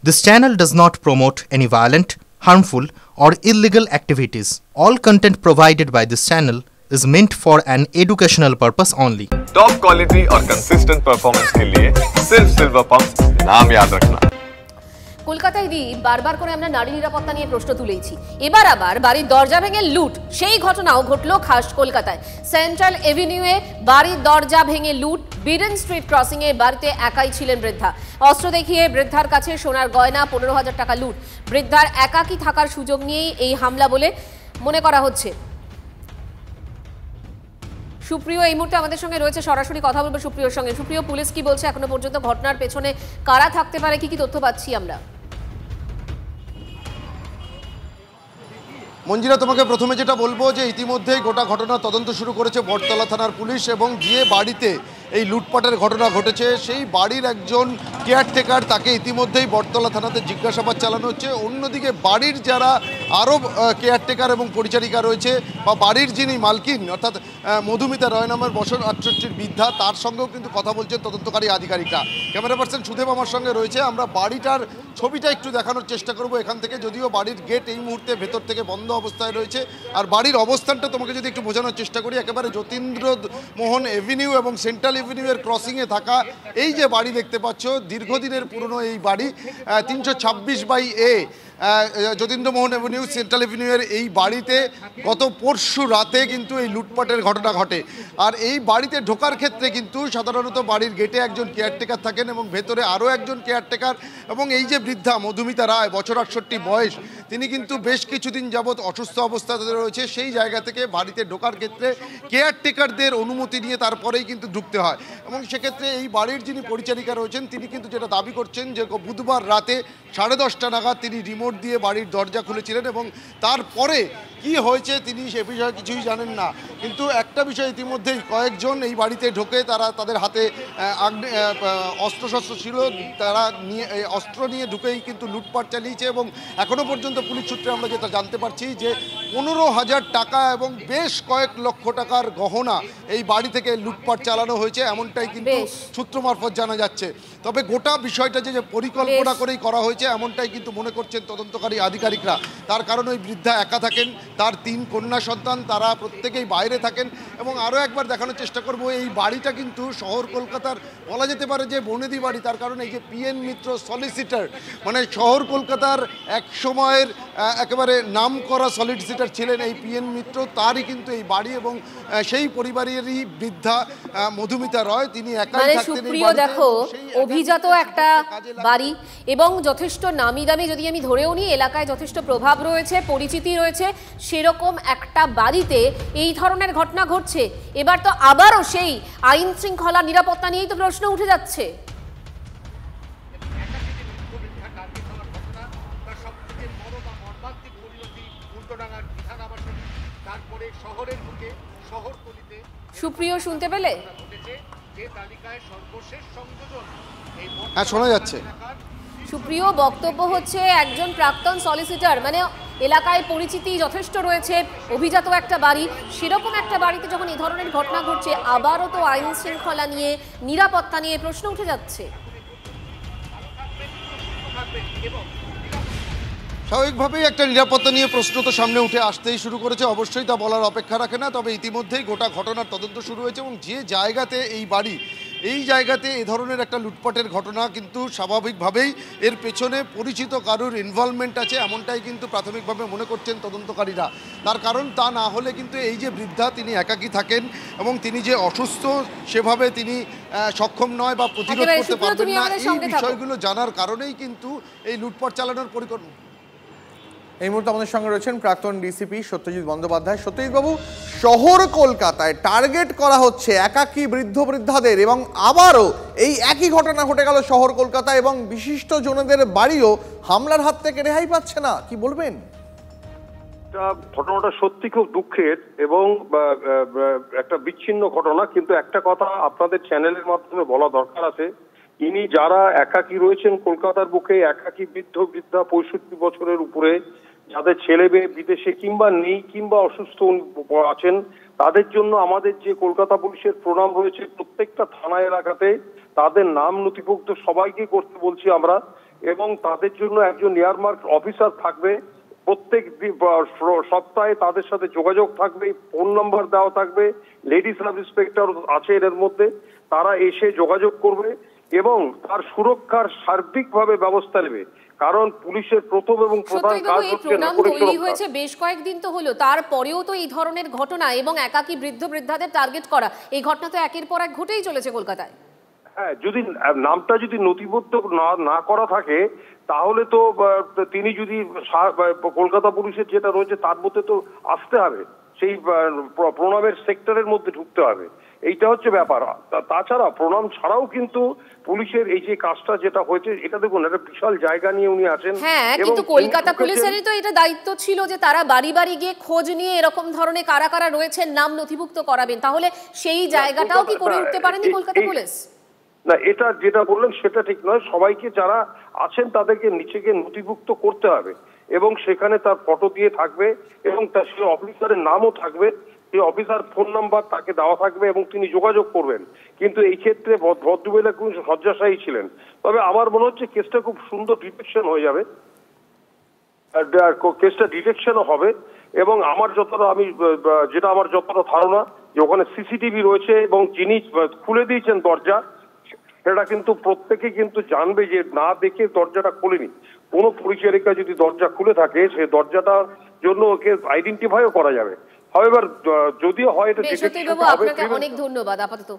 This channel does not promote any violent, harmful, or illegal activities. All content provided by this channel is meant for an educational purpose only. Top quality और consistent performance के लिए सिर्फ silver pump नाम याद रखना। কলকাতায় বারবার করে আমরা নারী নিরাপত্তা নিয়ে প্রশ্ন তুলেছি। এবার আবার বাড়ির দরজা ভেঙে লুট, সেই ঘটনাও ঘটলো খাস কলকাতায়। সেন্ট্রাল এভিনিউয়ে বাড়ির দরজা ভেঙে লুট। বিডেন স্ট্রিট ক্রসিং এ বাড়িতে একাই ছিলেন বৃদ্ধা। অস্ত্র দেখিয়ে বৃদ্ধার কাছে সোনার গয়না 15,000 টাকা লুট। বৃদ্ধার একাকী থাকার সুযোগ নিয়েই এই হামলা বলে মনে করা হচ্ছে। সুপ্রিয় এই মুহূর্তে আমাদের সঙ্গে রয়েছে, সরাসরি কথা বলবো সুপ্রিয়র সঙ্গে। সুপ্রিয়, পুলিশ কি বলছে এখনো পর্যন্ত ঘটনার পেছনে কারা থাকতে পারে, কি কি তথ্য পাচ্ছি আমরা? মঞ্জিরা, তোমাকে প্রথমে যেটা বলবো যে ইতিমধ্যেই গোটা ঘটনা তদন্ত শুরু করেছে বটতলা থানার পুলিশ, এবং যে বাড়িতে এই লুটপাটের ঘটনা ঘটেছে সেই বাড়ির একজন কেয়ারটেকার, তাকে ইতিমধ্যেই বটতলা থানাতে জিজ্ঞাসাবাদ চালানো হচ্ছে। অন্যদিকে বাড়ির যারা আরও কেয়ারটেকার এবং পরিচারিকা রয়েছে, বা বাড়ির যিনি মালকিন অর্থাৎ মধুমিতা রয় নামের বছর 68 বৃদ্ধা, তার সঙ্গেও কিন্তু কথা বলছেন তদন্তকারী আধিকারিকরা। ক্যামেরা পার্সন সুদেব আমার সঙ্গে রয়েছে। আমরা বাড়িটার ছবিটা একটু দেখানোর চেষ্টা করব এখান থেকে, যদিও বাড়ির গেট এই মুহূর্তে ভেতর থেকে বন্ধ অবস্থায় রয়েছে। আর বাড়ির অবস্থানটা তোমাকে যদি একটু বোঝানোর চেষ্টা করি, একেবারে যতীন্দ্র মোহন এভিনিউ এবং সেন্ট্রাল এভিনিউয়ের ক্রসিংয়ে থাকা এই যে বাড়ি দেখতে পাচ্ছ, দীর্ঘদিনের পুরনো এই বাড়ি, 326/A যতীন্দ্রমোহন এভিনিউ সেন্ট্রাল এভিনিউয়ের এই বাড়িতে গত পরশু রাতে কিন্তু এই লুটপাটের ঘটনা ঘটে। আর এই বাড়িতে ঢোকার ক্ষেত্রে কিন্তু সাধারণত বাড়ির গেটে একজন কেয়ারটেকার থাকেন এবং ভেতরে আরও একজন কেয়ারটেকার, এবং এই যে বৃদ্ধা মধুমিতা রায় বছর 68 বয়স, তিনি কিন্তু বেশ কিছুদিন যাবৎ অসুস্থ অবস্থাতে রয়েছে। সেই জায়গা থেকে বাড়িতে ঢোকার ক্ষেত্রে কেয়ারটেকারদের অনুমতি নিয়ে তারপরেই কিন্তু ঢুকতে হয়। এবং সেক্ষেত্রে এই বাড়ির যিনি পরিচারিকা রয়েছেন তিনি কিন্তু যেটা দাবি করছেন যে বুধবার রাতে 10:30 নাগাদ তিনি রিমোট দিয়ে বাড়ির দরজা খুলেছিলেন, এবং তারপরে কি হয়েছে তিনি সে বিষয়ে কিছুই জানেন না। কিন্তু একটা বিষয়, ইতিমধ্যেই কয়েকজন এই বাড়িতে ঢোকে, তারা তাদের হাতে অস্ত্রশস্ত্র ছিল, তারা নিয়ে অস্ত্র নিয়ে ঢুকেই কিন্তু লুটপাট চালিয়েছে। এবং এখনও পর্যন্ত পুলিশ সূত্রে আমরা যেটা জানতে পারছি যে 15,000 টাকা এবং বেশ কয়েক লক্ষ টাকার গহনা এই বাড়ি থেকে লুটপাট চালানো হয়েছে, এমনটাই কিন্তু সূত্র মারফত জানা যাচ্ছে। তবে গোটা বিষয়টা যে পরিকল্পনা করেই করা হয়েছে এমনটাই কিন্তু মনে করছেন তদন্তকারী আধিকারিকরা। তার কারণ ওই বৃদ্ধা একা থাকেন, তার 3 কন্যা সন্তান, তারা প্রত্যেকেই বাইরে থাকেন। এবং আরও একবার দেখানোর চেষ্টা করব, এই বাড়িটা কিন্তু শহর কলকাতার বলা যেতে পারে যে বনেদি বাড়ি। তার কারণ এই যে PN মিত্র সলিসিটার, মানে শহর কলকাতার এক সময়ের একেবারে নাম করা সলিসিটার ছিলেন এই PN মিত্র, তারই কিন্তু এই বাড়ি, এবং সেই পরিবারেরই বৃদ্ধা মধুমিতা রয়, তিনি একাই থাকতেন। দেখো, অভিজাত একটা বাড়ি এবং যথেষ্ট নামি দামি, যদি আমি ধরেও নিই এলাকায় যথেষ্ট প্রভাব রয়েছে, পরিচিতি রয়েছে, সেরকম একটা বাড়িতে এই ধরনের ঘটনা ঘটছে। এবার তো আবারও সেই আইন শৃঙ্খলা নিরাপত্তা নিয়েই তো প্রশ্ন উঠে যাচ্ছে। সুপ্রিয়, শুনতে পেলে? হ্যাঁ, শোনা যাচ্ছে। সুপ্রিয়, বক্তব্য হচ্ছে একজন প্রাক্তন সলিসিটার, মানে এলাকায় পরিচিতি যথেষ্ট রয়েছে, অভিজাত একটা বাড়ি, সেরকম একটা বাড়িতে যখন এই ধরনের ঘটনা ঘটছে, আবারও তো আইন শৃঙ্খলা নিয়ে, নিরাপত্তা নিয়ে প্রশ্ন উঠে যাচ্ছে। স্বাভাবিকভাবেই একটা নিরাপত্তা নিয়ে প্রশ্ন তো সামনে উঠে আসতেই শুরু করেছে, অবশ্যই তা বলার অপেক্ষা রাখে না। তবে ইতিমধ্যেই গোটা ঘটনার তদন্ত শুরু হয়েছে, এবং যে জায়গাতে এই বাড়ি, এই জায়গাতে এ ধরনের একটা লুটপাটের ঘটনা কিন্তু স্বাভাবিকভাবেই এর পেছনে পরিচিত কারুর ইনভলভমেন্ট আছে, এমনটাই কিন্তু প্রাথমিকভাবে মনে করছেন তদন্তকারীরা। তার কারণ তা না হলে কিন্তু এই যে বৃদ্ধা, তিনি একাকী থাকেন এবং তিনি যে অসুস্থ সেভাবে তিনি সক্ষম নয় বা প্রতিরোধ করতে পারবেন না, এই বিষয়গুলো জানার কারণেই কিন্তু এই লুটপাট চালানোর পরিকল্পনা। এই মুহূর্তে আমাদের সঙ্গে রয়েছেন প্রাক্তন ডিসিপি সত্যজিৎ বন্দ্যোপাধ্যায়। সত্যজিৎ বাবু, শহর কলকাতায় টার্গেট করা হচ্ছে একাকী বৃদ্ধ বৃদ্ধাদের, এবং আবারও এই একই ঘটনা ঘটে গেল শহর কলকাতায়, এবং বিশিষ্ট জনদের বাড়িও হামলার হাত থেকে রেহাই পাচ্ছে না, কি বলবেন? ঘটনাটা সত্যি খুব দুঃখের এবং একটা বিচ্ছিন্ন ঘটনা, কিন্তু একটা কথা আপনাদের চ্যানেলের মাধ্যমে বলা দরকার আছে, ইনি যারা একাকী রয়েছেন কলকাতার বুকে, একাকী বৃদ্ধ বৃদ্ধা 65 বছরের উপরে, যাদের ছেলে মেয়ে বিদেশে কিংবা নেই কিংবা অসুস্থ আছেন, তাদের জন্য আমাদের যে কলকাতা পুলিশের প্রণাম রয়েছে। প্রত্যেকটা থানা এলাকাতে তাদের নাম নথিভুক্ত সবাইকে করতে বলছি আমরা, এবং তাদের জন্য একজন এয়ারমার্ক অফিসার থাকবে। প্রত্যেক সপ্তাহে তাদের সাথে যোগাযোগ থাকবে, ফোন নাম্বার দেওয়া থাকবে, লেডি সাব ইন্সপেক্টর আছে এর মধ্যে, তারা এসে যোগাযোগ করবে এবং তার সুরক্ষার সার্বিকভাবে ব্যবস্থা নেবে। কারণ পুলিশের প্রথম এবং প্রধান কাজ হচ্ছে নাগরিক সুরক্ষা। হয়েছে বেশ কয়েকদিন তো হলো, তারপরেও তো এই ধরনের ঘটনা এবং একাকী বৃদ্ধ বৃদ্ধাদের টার্গেট করা, এই ঘটনা তো একের পর এক ঘটেই চলেছে কলকাতায়। হ্যাঁ, যদি নামটা যদি নথিবদ্ধ না করা থাকে তাহলে তো তিনি যদি কলকাতা পুলিশের যেটা রয়েছে তার মধ্যে তো আসতে হবে, সেই প্রণামের সেক্টরের মধ্যে ঢুকতে হবে, এইটা হচ্ছে ব্যাপার। তাছাড়া প্রণাম ছাড়াও কিন্তু পুলিশের এই যে কাজটা যেটা হয়েছে, এটা দেখুন একটা বিশাল জায়গা নিয়ে উনি আছেন। হ্যাঁ, কিন্তু কলকাতা পুলিশেরই তো এটা দায়িত্ব ছিল যে তারা বাড়ি বাড়ি গিয়ে খোঁজ নিয়ে এরকম ধরনের কারা কারা রয়েছেন নাম নথিভুক্ত করাবেন, তাহলে সেই জায়গাটাও কি করে উঠতে পারেনি কলকাতা পুলিশ? না, এটা যেটা বললেন সেটা ঠিক নয়। সবাইকে যারা আছেন তাদেরকে নিচে গিয়ে নথিভুক্ত করতে হবে এবং সেখানে তার ফটো দিয়ে থাকবে এবং তার সেই অফিসারের নামও থাকবে, সেই অফিসার ফোন নাম্বার তাকে দেওয়া থাকবে এবং তিনি যোগাযোগ করবেন। কিন্তু এই ক্ষেত্রে ভদ্রমহিলা খুব শয্যাশায়ী ছিলেন। তবে আমার মনে হচ্ছে কেসটা খুব সুন্দর ডিটেকশন হয়ে যাবে, কেসটা ডিটেকশনও হবে এবং আমার যতটা ধারণা যে ওখানে সিসিটিভি রয়েছে এবং যিনি খুলে দিয়েছেন দরজা সেটা কিন্তু প্রত্যেকে কিন্তু জানবে যে না দেখে দরজাটা খোলেনি। কোনো পরিচারিকা যদি দরজা খুলে থাকে সেই দরজাটার জন্য ওকে আইডেন্টিফাইও করা যাবে। হাউএভার যদিও হয় এটা ডিটেকশন হবে। আপনাকে অনেক ধন্যবাদ আপাতত।